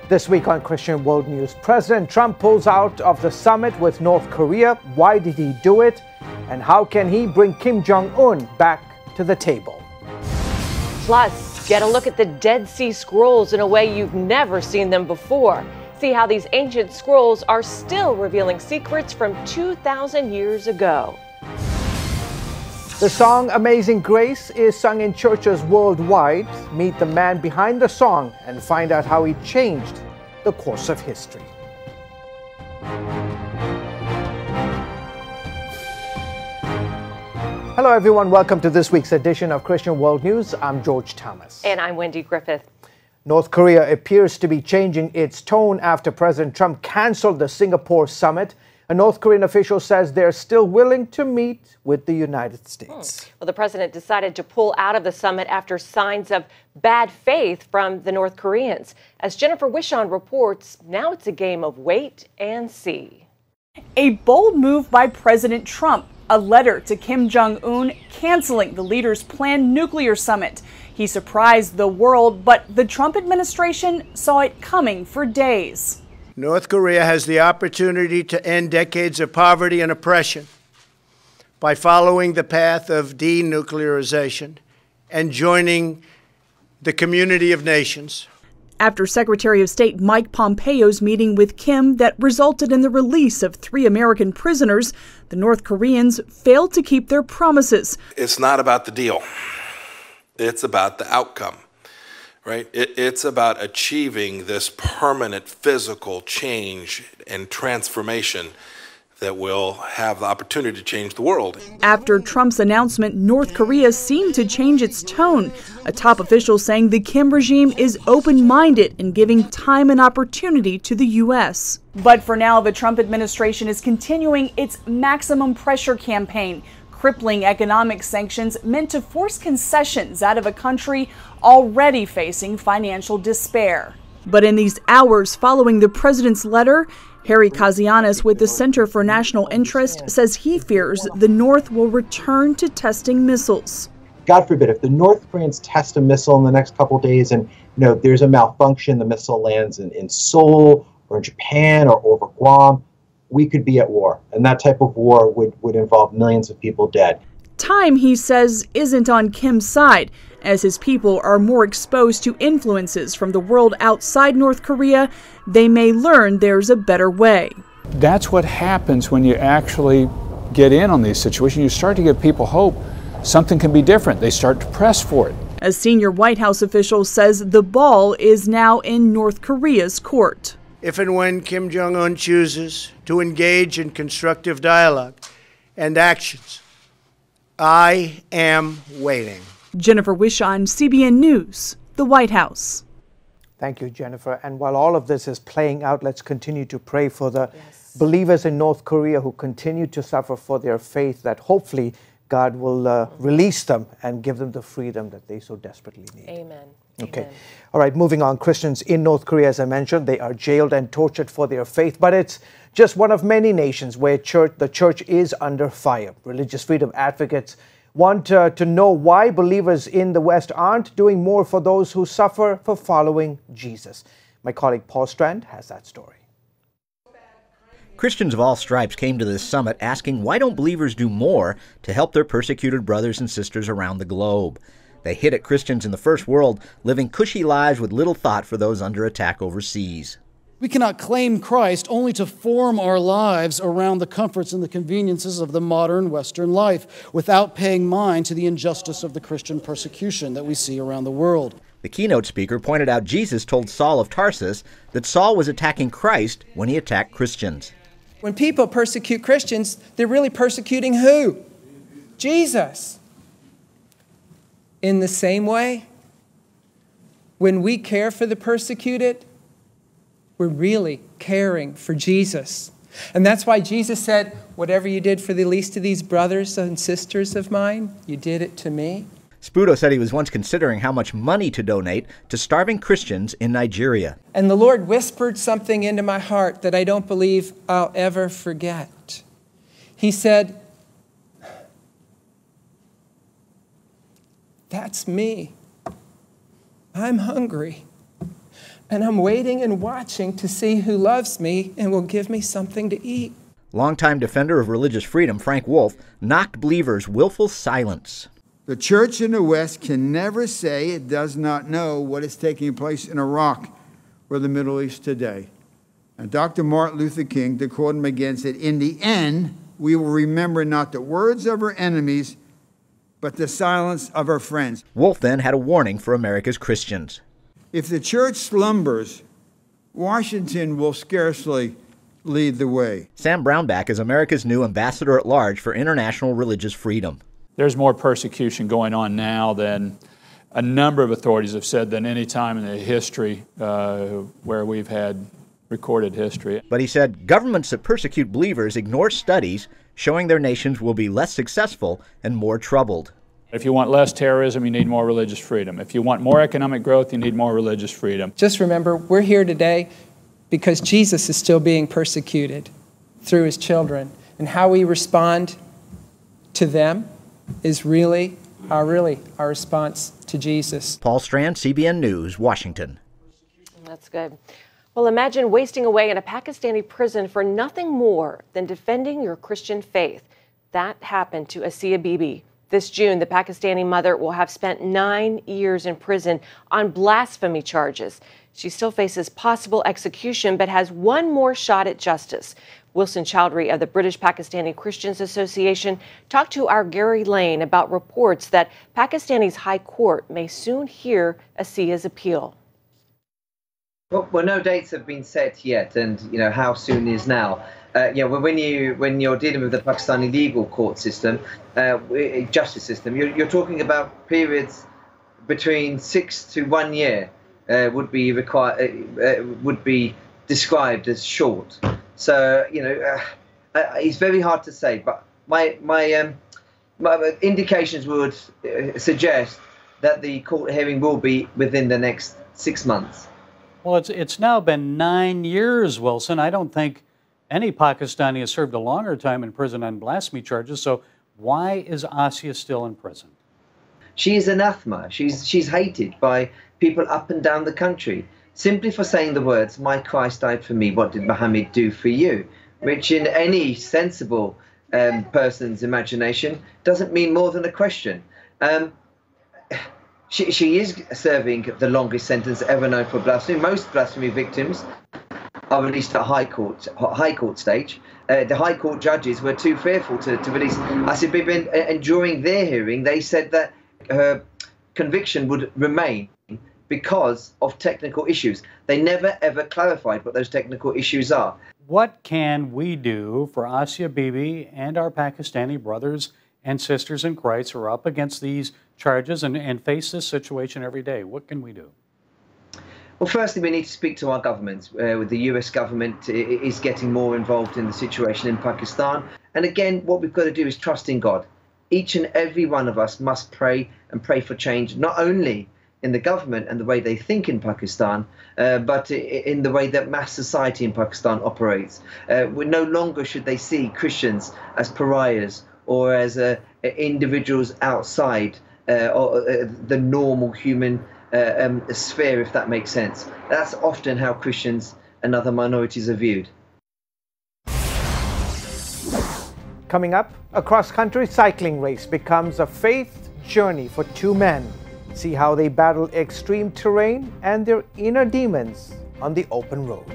This week on Christian World News, President Trump pulls out of the summit with North Korea. Why did he do it? And how can he bring Kim Jong Un back to the table? Plus, get a look at the Dead Sea Scrolls in a way you've never seen them before. See how these ancient scrolls are still revealing secrets from 2,000 years ago. The song Amazing Grace is sung in churches worldwide. Meet the man behind the song and find out how he changed the course of history. Hello everyone, welcome to this week's edition of Christian World News. I'm George Thomas. And I'm Wendy Griffith. North Korea appears to be changing its tone after President Trump canceled the Singapore summit. A North Korean official says they're still willing to meet with the United States. Well, the president decided to pull out of the summit after signs of bad faith from the North Koreans. As Jennifer Wishon reports, now it's a game of wait and see. A bold move by President Trump, a letter to Kim Jong Un canceling the leader's planned nuclear summit. He surprised the world, but the Trump administration saw it coming for days. North Korea has the opportunity to end decades of poverty and oppression by following the path of denuclearization and joining the community of nations. After Secretary of State Mike Pompeo's meeting with Kim that resulted in the release of 3 American prisoners, the North Koreans failed to keep their promises. It's not about the deal. It's about the outcome. Right? It's about achieving this permanent physical change and transformation that will have the opportunity to change the world. After Trump's announcement, North Korea seemed to change its tone. A top official saying the Kim regime is open-minded in giving time and opportunity to the U.S. But for now, the Trump administration is continuing its maximum pressure campaign, crippling economic sanctions meant to force concessions out of a country already facing financial despair. But in these hours following the president's letter, Harry Kazianis with the Center for National Interest says he fears the North will return to testing missiles. God forbid, if the North Koreans test a missile in the next couple of days and there's a malfunction, the missile lands in Seoul or in Japan or over Guam, we could be at war, and that type of war would involve millions of people dead. Time, he says, isn't on Kim's side, as his people are more exposed to influences from the world outside North Korea. They may learn there's a better way. That's what happens when you actually get in on these situations. You start to give people hope. Something can be different. They start to press for it. A senior White House official says the ball is now in North Korea's court. If and when Kim Jong Un chooses to engage in constructive dialogue and actions, I am waiting. Jennifer Wishon, CBN News, the White House. Thank you, Jennifer. And while all of this is playing out, let's continue to pray for the believers in North Korea who continue to suffer for their faith, that hopefully God will release them and give them the freedom that they so desperately need. Amen. Okay. Amen. All right, moving on. Christians in North Korea, as I mentioned, they are jailed and tortured for their faith, but it's just one of many nations where the church is under fire. Religious freedom advocates want to know why believers in the West aren't doing more for those who suffer for following Jesus. My colleague Paul Strand has that story. Christians of all stripes came to this summit asking why don't believers do more to help their persecuted brothers and sisters around the globe. They hit at Christians in the first world living cushy lives with little thought for those under attack overseas. We cannot claim Christ only to form our lives around the comforts and the conveniences of the modern Western life without paying mind to the injustice of the Christian persecution that we see around the world. The keynote speaker pointed out Jesus told Saul of Tarsus that Saul was attacking Christ when he attacked Christians. When people persecute Christians, they're really persecuting who? Jesus. In the same way, when we care for the persecuted, we're really caring for Jesus. And that's why Jesus said, whatever you did for the least of these brothers and sisters of mine, you did it to me. Spudo said he was once considering how much money to donate to starving Christians in Nigeria. And the Lord whispered something into my heart that I don't believe I'll ever forget. He said, That's me. I'm hungry. And I'm waiting and watching to see who loves me and will give me something to eat. Longtime defender of religious freedom, Frank Wolf, knocked believers' willful silence. The church in the West can never say it does not know what is taking place in Iraq or the Middle East today. And Dr. Martin Luther King, to quote him again, said, "In the end, we will remember not the words of our enemies, but the silence of our friends." Wolf then had a warning for America's Christians. If the church slumbers, Washington will scarcely lead the way. Sam Brownback is America's new ambassador at large for international religious freedom. There's more persecution going on now than a number of authorities have said than any time in the history where we've had recorded history. But he said governments that persecute believers ignore studies showing their nations will be less successful and more troubled. If you want less terrorism, you need more religious freedom. If you want more economic growth, you need more religious freedom. Just remember, we're here today because Jesus is still being persecuted through his children. And how we respond to them is really our response to Jesus. Paul Strand, CBN News, Washington. That's good. Well, imagine wasting away in a Pakistani prison for nothing more than defending your Christian faith. That happened to Asiya Bibi. This June, the Pakistani mother will have spent 9 years in prison on blasphemy charges. She still faces possible execution, but has one more shot at justice. Wilson Chowdhury of the British Pakistani Christians Association talked to our Gary Lane about reports that Pakistani's High Court may soon hear Asiya's appeal. Well, no dates have been set yet, and how soon is now. When you're dealing with the Pakistani legal court system, justice system, you're talking about periods between 6 to 1 year would be described as short. So it's very hard to say. But my indications would suggest that the court hearing will be within the next 6 months. Well, it's now been 9 years, Wilson. I don't think any Pakistani has served a longer time in prison on blasphemy charges. So why is Asiya still in prison? She is anathema. She's hated by people up and down the country simply for saying the words, "My Christ died for me. What did Muhammad do for you?" Which in any sensible person's imagination doesn't mean more than a question. She is serving the longest sentence ever known for blasphemy. Most blasphemy victims are released at high court stage. The high court judges were too fearful to release Asiya Bibi, and during their hearing they said that her conviction would remain because of technical issues. They never ever clarified what those technical issues are. What can we do for Asiya Bibi and our Pakistani brothers and sisters in Christ who are up against these charges and face this situation every day? What can we do? Well, firstly, we need to speak to our governments. The US government is getting more involved in the situation in Pakistan. And again, what we've got to do is trust in God. Each and every one of us must pray and pray for change, not only in the government and the way they think in Pakistan, but in the way that mass society in Pakistan operates. No longer should they see Christians as pariahs or as individuals outside the normal human sphere, if that makes sense. That's often how Christians and other minorities are viewed. Coming up, a cross-country cycling race becomes a faith journey for two men. See how they battle extreme terrain and their inner demons on the open road.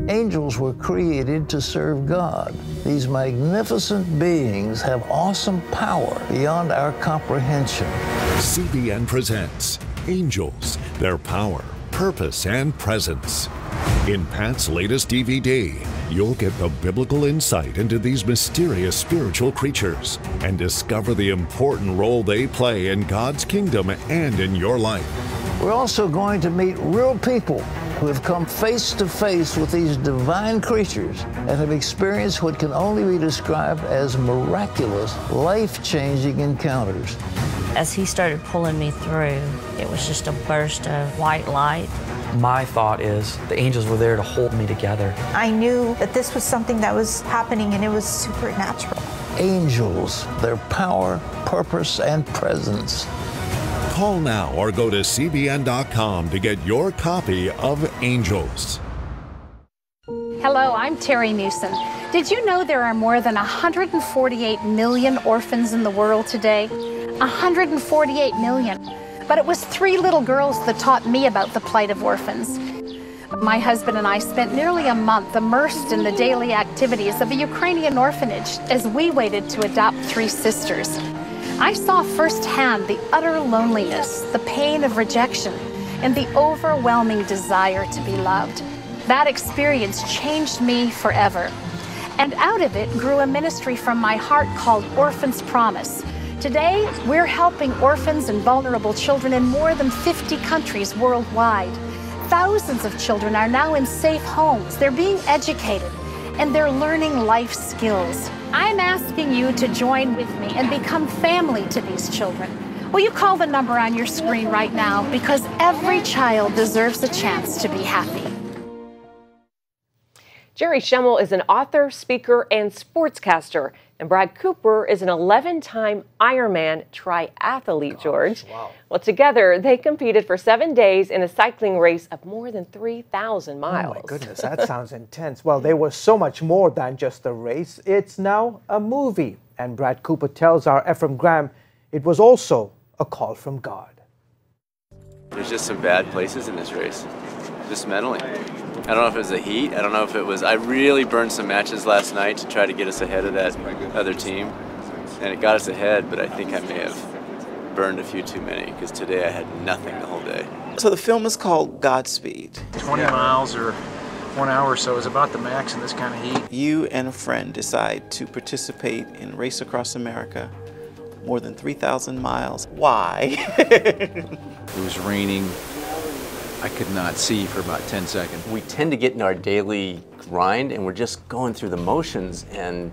Angels were created to serve God. These magnificent beings have awesome power beyond our comprehension. CBN presents Angels, Their Power, Purpose, and Presence. In Pat's latest DVD, you'll get the biblical insight into these mysterious spiritual creatures and discover the important role they play in God's kingdom and in your life. We're also going to meet real people who have come face to face with these divine creatures and have experienced what can only be described as miraculous, life-changing encounters. As he started pulling me through, it was just a burst of white light. My thought is the angels were there to hold me together. I knew that this was something that was happening and it was supernatural. Angels, their power, purpose, and presence. Call now or go to cbn.com to get your copy of Angels. Hello, I'm Terry Newsom. Did you know there are more than 148 million orphans in the world today? 148 million. But it was 3 little girls that taught me about the plight of orphans. My husband and I spent nearly a month immersed in the daily activities of a Ukrainian orphanage as we waited to adopt 3 sisters. I saw firsthand the utter loneliness, the pain of rejection, and the overwhelming desire to be loved. That experience changed me forever. And out of it grew a ministry from my heart called Orphans Promise. Today, we're helping orphans and vulnerable children in more than 50 countries worldwide. Thousands of children are now in safe homes. They're being educated, and they're learning life skills. I'm asking you to join with me and become family to these children. Will you call the number on your screen right now? Because every child deserves a chance to be happy. Jerry Schemmel is an author, speaker, and sportscaster. And Brad Cooper is an 11-time Ironman triathlete, George. Wow. Well, together, they competed for 7 days in a cycling race of more than 3,000 miles. Oh, my goodness, that sounds intense. Well, they were so much more than just a race. It's now a movie. And Brad Cooper tells our Ephraim Graham it was also a call from God. There's just some bad places in this race, just mentally. I don't know if it was the heat. I don't know if it was... I really burned some matches last night to try to get us ahead of that other team. And it got us ahead, but I think I may have burned a few too many because today I had nothing the whole day. So the film is called Godspeed. 20 miles or 1 hour or so is about the max in this kind of heat. You and a friend decide to participate in Race Across America, more than 3,000 miles. Why? It was raining. I could not see for about 10 seconds. We tend to get in our daily grind and we're just going through the motions, and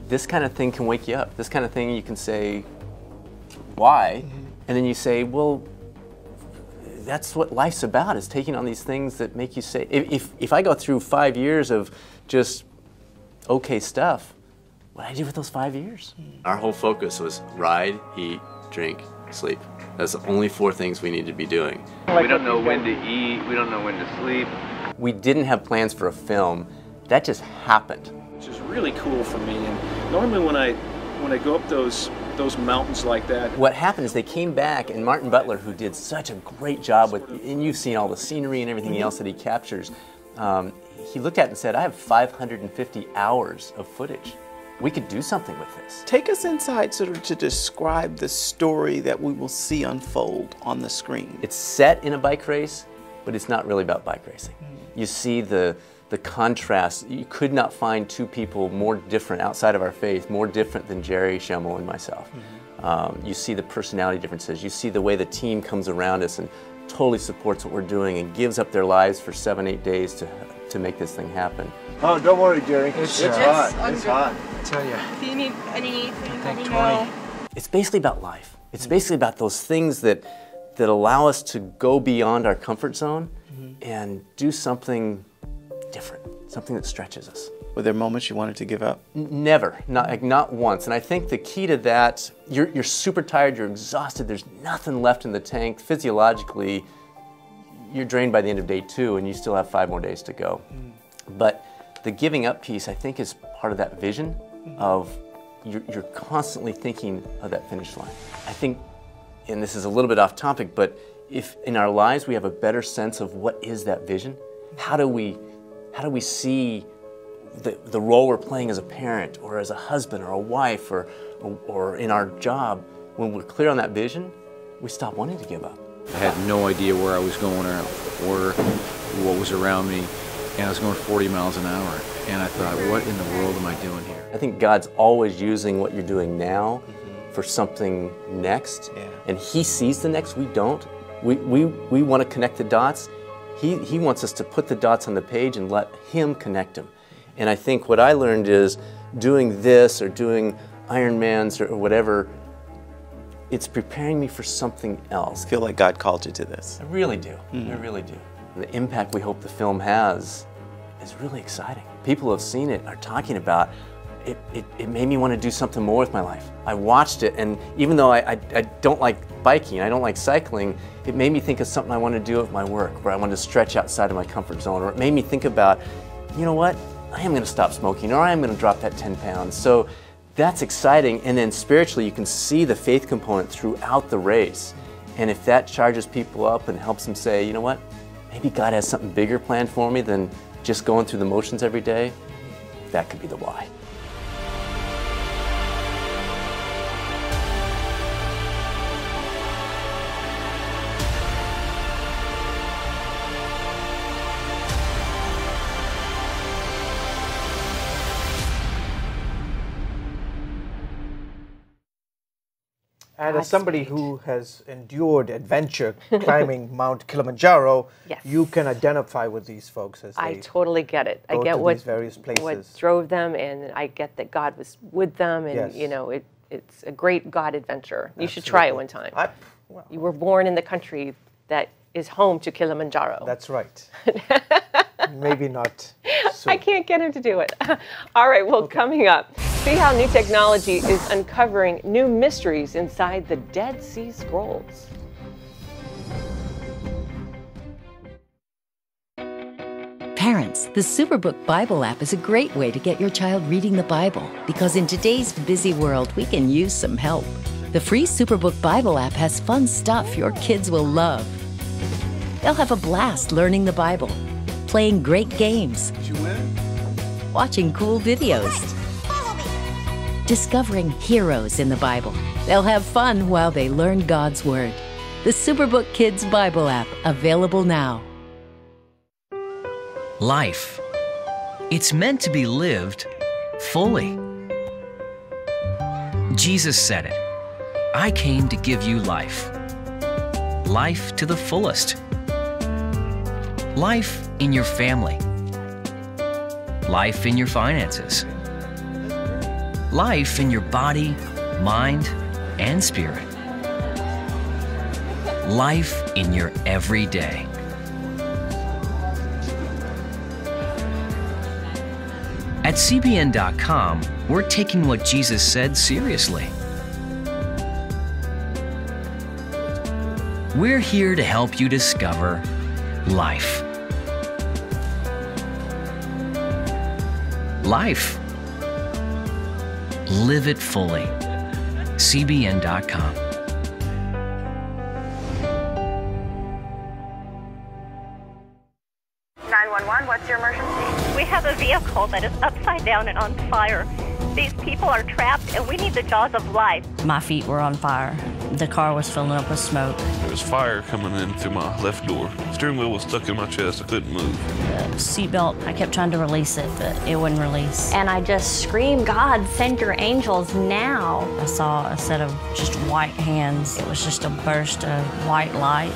this kind of thing can wake you up. This kind of thing you can say, why? And then you say, well, that's what life's about, is taking on these things that make you say, if I go through 5 years of just okay stuff, what do I do with those 5 years? Our whole focus was ride, eat, drink, sleep. That's the only 4 things we need to be doing. We don't know when to eat, we don't know when to sleep. We didn't have plans for a film. That just happened. Which is really cool for me. And normally when I go up those mountains like that. What happened is they came back, and Martin Butler, who did such a great job with, and you've seen all the scenery and everything else that he captures, he looked at it and said, I have 550 hours of footage. We could do something with this. Take us inside sort of to describe the story that we will see unfold on the screen. It's set in a bike race, but it's not really about bike racing. You see the contrast. You could not find 2 people more different outside of our faith, more different than Jerry Schemmel and myself. You see the personality differences. You see the way the team comes around us and totally supports what we're doing and gives up their lives for 7-8 days to make this thing happen. Oh, don't worry, Jerry. It's hot. It's hot. I tell you. If you need anything, let me 20. know. It's basically about life. It's basically about those things that allow us to go beyond our comfort zone and do something different, something that stretches us. Were there moments you wanted to give up? Never, not once. And I think the key to that, you're super tired, you're exhausted, there's nothing left in the tank. Physiologically, you're drained by the end of day 2 and you still have 5 more days to go. But the giving up piece, I think, is part of that vision of you're constantly thinking of that finish line. I think, and this is a little bit off topic, but if in our lives we have a better sense of what is that vision, how do we see the role we're playing as a parent or as a husband or a wife or in our job, when we're clear on that vision, we stop wanting to give up. I had no idea where I was going or what was around me, and I was going 40 miles an hour. And I thought, what in the world am I doing here? I think God's always using what you're doing now for something next. Yeah. And He sees the next, we don't. We want to connect the dots. He wants us to put the dots on the page and let Him connect them. And I think what I learned is doing this or doing Ironmans or whatever, it's preparing me for something else. I feel like God called you to this. I really do. I really do. the impact we hope the film has is really exciting. People who have seen it are talking about it made me want to do something more with my life. I watched it, and even though I don't like biking, I don't like cycling, it made me think of something I want to do with my work, where I want to stretch outside of my comfort zone, or it made me think about, you know what, I am going to stop smoking, or I am going to drop that 10 pounds. So that's exciting, and then spiritually you can see the faith component throughout the race. And if that charges people up and helps them say, you know what, maybe God has something bigger planned for me than just going through the motions every day, that could be the why. And as somebody who has endured adventure climbing Mount Kilimanjaro, yes, you can identify with these folks as I they totally get it. I go get to what these various places. What drove them, and I get that God was with them, and Yes. you know, it's a great God adventure. You should try it one time. You were born in the country that is home to Kilimanjaro. That's right. Maybe not soon. I can't get him to do it. All right, well, coming up, see how new technology is uncovering new mysteries inside the Dead Sea Scrolls. Parents, the Superbook Bible app is a great way to get your child reading the Bible, because in today's busy world, we can use some help. The free Superbook Bible app has fun stuff your kids will love. They'll have a blast learning the Bible, playing great games, watching cool videos, discovering heroes in the Bible. They'll have fun while they learn God's Word. The Superbook Kids Bible app, available now. Life. It's meant to be lived fully. Jesus said it. I came to give you life. Life to the fullest. Life in your family. Life in your finances. Life in your body, mind, and spirit. Life in your everyday. At CBN.com, we're taking what Jesus said seriously. We're here to help you discover life. Life. Live it fully. CBN.com. What's your emergency? We have a vehicle that is upside down and on fire. These people are trapped, and we need the jaws of life. My feet were on fire. The car was filling up with smoke. There was fire coming in through my left door. The steering wheel was stuck in my chest. I couldn't move. The seatbelt, I kept trying to release it, but it wouldn't release. And I just screamed, God, send your angels now. I saw a set of just white hands. It was just a burst of white light.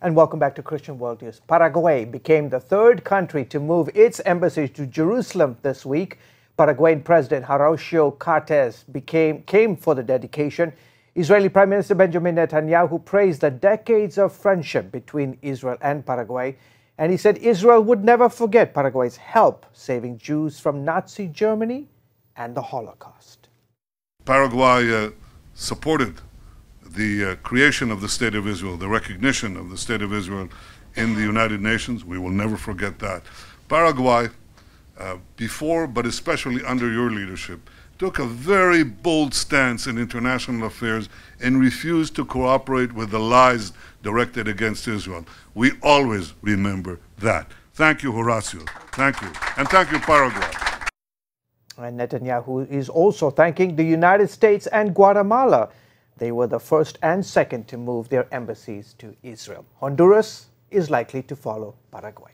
And welcome back to Christian World News. Paraguay became the third country to move its embassy to Jerusalem this week. Paraguayan President Horacio Cartes came for the dedication. Israeli Prime Minister Benjamin Netanyahu praised the decades of friendship between Israel and Paraguay. And he said Israel would never forget Paraguay's help saving Jews from Nazi Germany and the Holocaust. Paraguay supported the creation of the State of Israel, the recognition of the State of Israel in the United Nations. We will never forget that. Paraguay, before but especially under your leadership, took a very bold stance in international affairs and refused to cooperate with the lies directed against Israel. We always remember that. Thank you, Horacio. Thank you. And thank you, Paraguay. And Netanyahu is also thanking the United States and Guatemala. They were the first and second to move their embassies to Israel. Honduras is likely to follow Paraguay.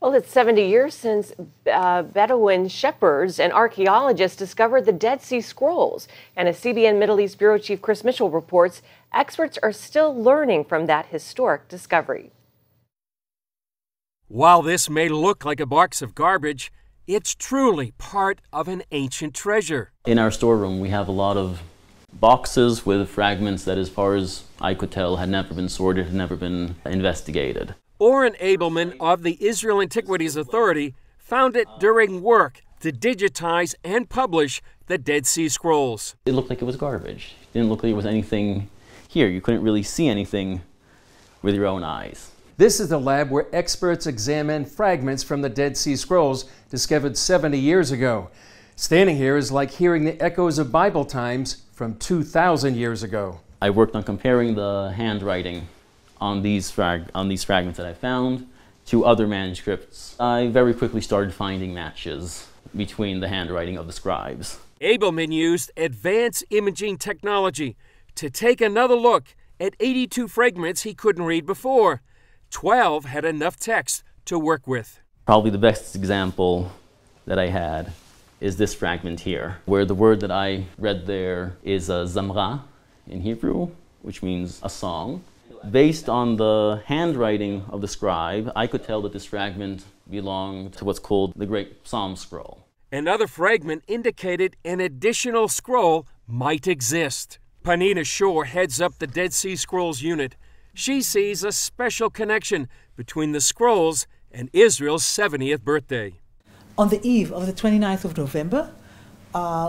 Well, it's 70 years since Bedouin shepherds and archaeologists discovered the Dead Sea Scrolls. And as CBN Middle East Bureau Chief Chris Mitchell reports, experts are still learning from that historic discovery. While this may look like a box of garbage, it's truly part of an ancient treasure. In our storeroom, we have a lot of boxes with fragments that, as far as I could tell, had never been sorted, had never been investigated. Orrin Abelman of the Israel Antiquities Authority found it during work to digitize and publish the Dead Sea Scrolls. It looked like it was garbage. It didn't look like there was anything here. You couldn't really see anything with your own eyes. This is the lab where experts examine fragments from the Dead Sea Scrolls discovered 70 years ago. Standing here is like hearing the echoes of Bible times from 2,000 years ago. I worked on comparing the handwriting on these fragments that I found to other manuscripts. I very quickly started finding matches between the handwriting of the scribes. Abelman used advanced imaging technology to take another look at 82 fragments he couldn't read before. 12 had enough text to work with. Probably the best example that I had is this fragment here, where the word that I read there is zamra in Hebrew, which means a song. Based on the handwriting of the scribe, I could tell that this fragment belonged to what's called the Great Psalm Scroll. Another fragment indicated an additional scroll might exist. Panina Shore heads up the Dead Sea Scrolls unit. She sees a special connection between the scrolls and Israel's 70th birthday. On the eve of the 29th of November,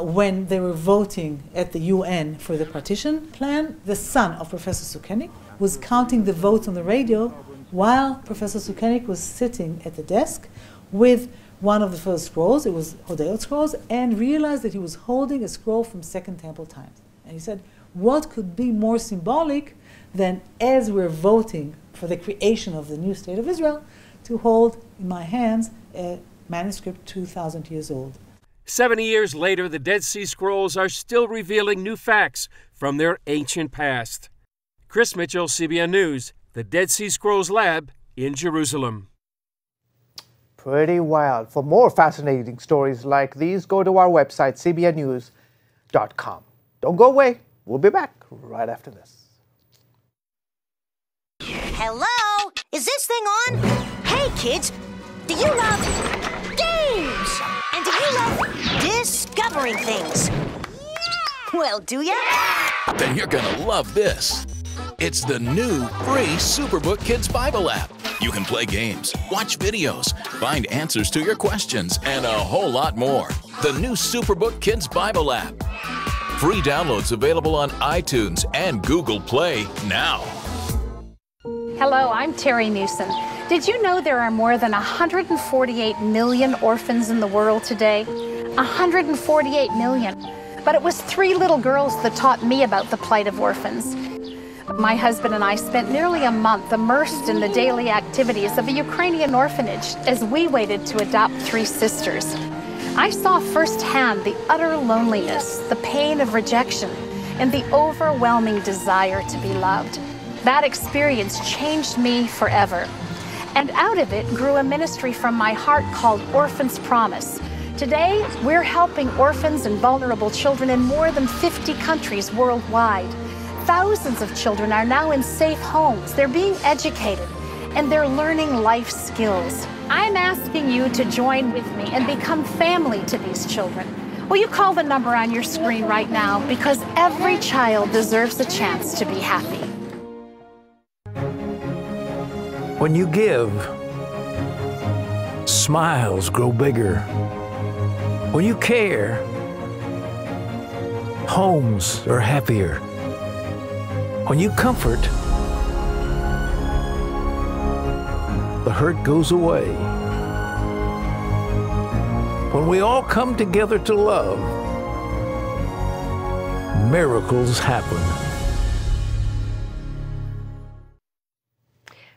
when they were voting at the UN for the partition plan, the son of Professor Sukenik was counting the votes on the radio while Professor Sukenik was sitting at the desk with one of the first scrolls, it was Hodayot scrolls, and realized that he was holding a scroll from Second Temple times. And he said, what could be more symbolic than, as we're voting for the creation of the new state of Israel, to hold in my hands a manuscript 2,000 years old. 70 years later, the Dead Sea Scrolls are still revealing new facts from their ancient past. Chris Mitchell, CBN News, the Dead Sea Scrolls Lab in Jerusalem. Pretty wild. For more fascinating stories like these, go to our website, cbnnews.com. Don't go away. We'll be back right after this. Hello? Is this thing on? Hey, kids, do you love games? And do you love discovering things? Well, do ya? Then you're gonna love this. It's the new free Superbook Kids Bible app. You can play games, watch videos, find answers to your questions, and a whole lot more. The new Superbook Kids Bible app. Free downloads available on iTunes and Google Play now. Hello, I'm Terry Newsom. Did you know there are more than 148 million orphans in the world today? 148 million. But it was 3 little girls that taught me about the plight of orphans. My husband and I spent nearly a month immersed in the daily activities of a Ukrainian orphanage as we waited to adopt 3 sisters. I saw firsthand the utter loneliness, the pain of rejection, and the overwhelming desire to be loved. That experience changed me forever. And out of it grew a ministry from my heart called Orphans Promise. Today, we're helping orphans and vulnerable children in more than 50 countries worldwide. Thousands of children are now in safe homes. They're being educated, and they're learning life skills. I'm asking you to join with me and become family to these children. Will you call the number on your screen right now? Because every child deserves a chance to be happy. When you give, smiles grow bigger. When you care, homes are happier. When you comfort, the hurt goes away. When we all come together to love, miracles happen.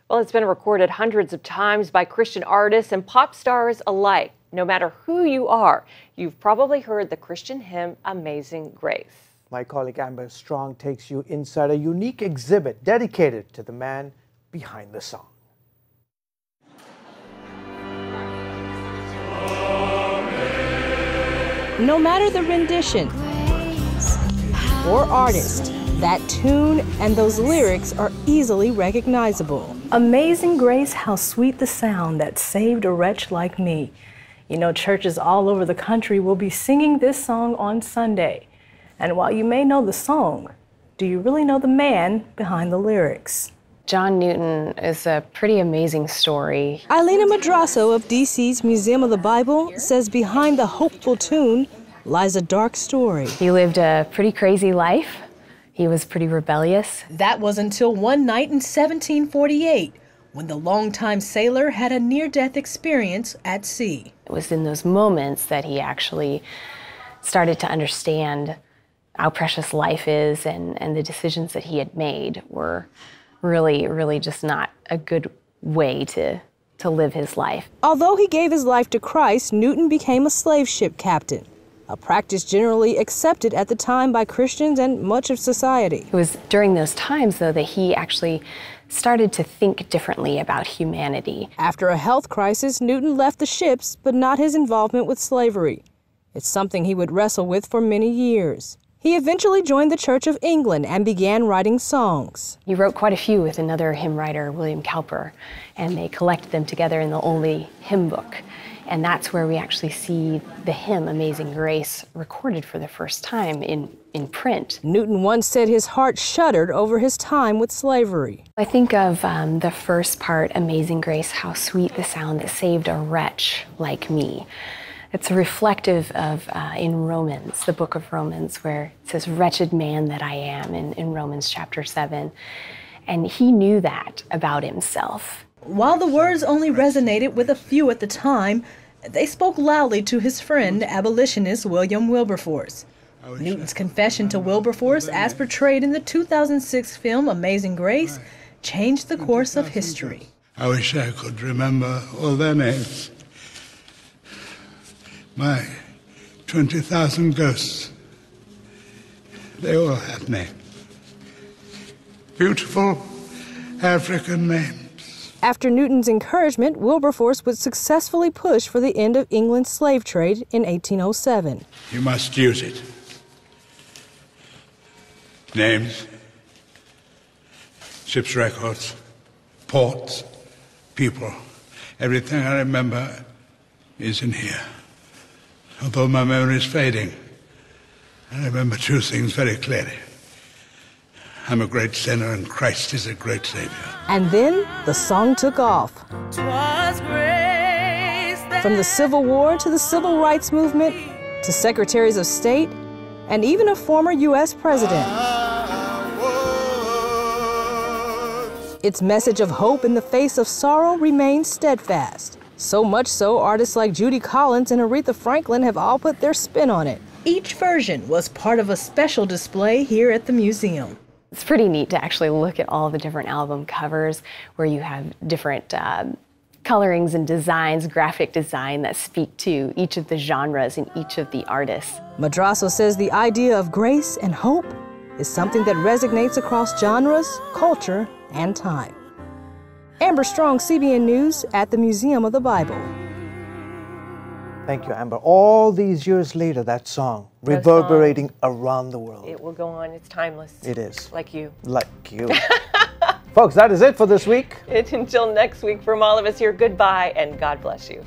Well, it's been recorded hundreds of times by Christian artists and pop stars alike. No matter who you are, you've probably heard the Christian hymn, Amazing Grace. My colleague Amber Strong takes you inside a unique exhibit dedicated to the man behind the song. No matter the rendition or artist, that tune and those lyrics are easily recognizable. Amazing grace, how sweet the sound that saved a wretch like me. You know, churches all over the country will be singing this song on Sunday. And while you may know the song, do you really know the man behind the lyrics? John Newton is a pretty amazing story. Eilena Madrasso of DC's Museum of the Bible says behind the hopeful tune lies a dark story. He lived a pretty crazy life. He was pretty rebellious. That was until one night in 1748, when the longtime sailor had a near-death experience at sea. It was in those moments that he actually started to understand how precious life is, and the decisions that he had made were really just not a good way to live his life. Although he gave his life to Christ, Newton became a slave ship captain, a practice generally accepted at the time by Christians and much of society. It was during those times, though, that he actually started to think differently about humanity. After a health crisis, Newton left the ships, but not his involvement with slavery. It's something he would wrestle with for many years. He eventually joined the Church of England and began writing songs. He wrote quite a few with another hymn writer, William Cowper, and they collected them together in the only hymn book. And that's where we actually see the hymn, Amazing Grace, recorded for the first time in print. Newton once said his heart shuddered over his time with slavery. I think of the first part, Amazing Grace, how sweet the sound that saved a wretch like me. It's reflective of, in Romans, the book of Romans, where it says, wretched man that I am, in Romans chapter 7. And he knew that about himself. While the words only resonated with a few at the time, they spoke loudly to his friend, abolitionist William Wilberforce. Newton's confession to Wilberforce, as portrayed in the 2006 film Amazing Grace, changed the course of history. I wish I could remember all their names. My 20,000 ghosts, they all had names. Beautiful African names. After Newton's encouragement, Wilberforce would successfully push for the end of England's slave trade in 1807. You must use it. Names, ship's records, ports, people. Everything I remember is in here. Although my memory is fading, I remember two things very clearly. I'm a great sinner and Christ is a great Savior. And then the song took off. From the Civil War to the Civil Rights Movement, to secretaries of state, and even a former U.S. president. Its message of hope in the face of sorrow remains steadfast. So much so, artists like Judy Collins and Aretha Franklin have all put their spin on it. Each version was part of a special display here at the museum. It's pretty neat to actually look at all the different album covers where you have different colorings and designs, graphic design that speak to each of the genres and each of the artists. Madrasso says the idea of grace and hope is something that resonates across genres, culture, and time. Amber Strong, CBN News at the Museum of the Bible. Thank you, Amber. All these years later, that song reverberating around the world. It will go on. It's timeless. It is. Like you. Like you. Folks, that is it for this week. Until next week, from all of us here, goodbye and God bless you.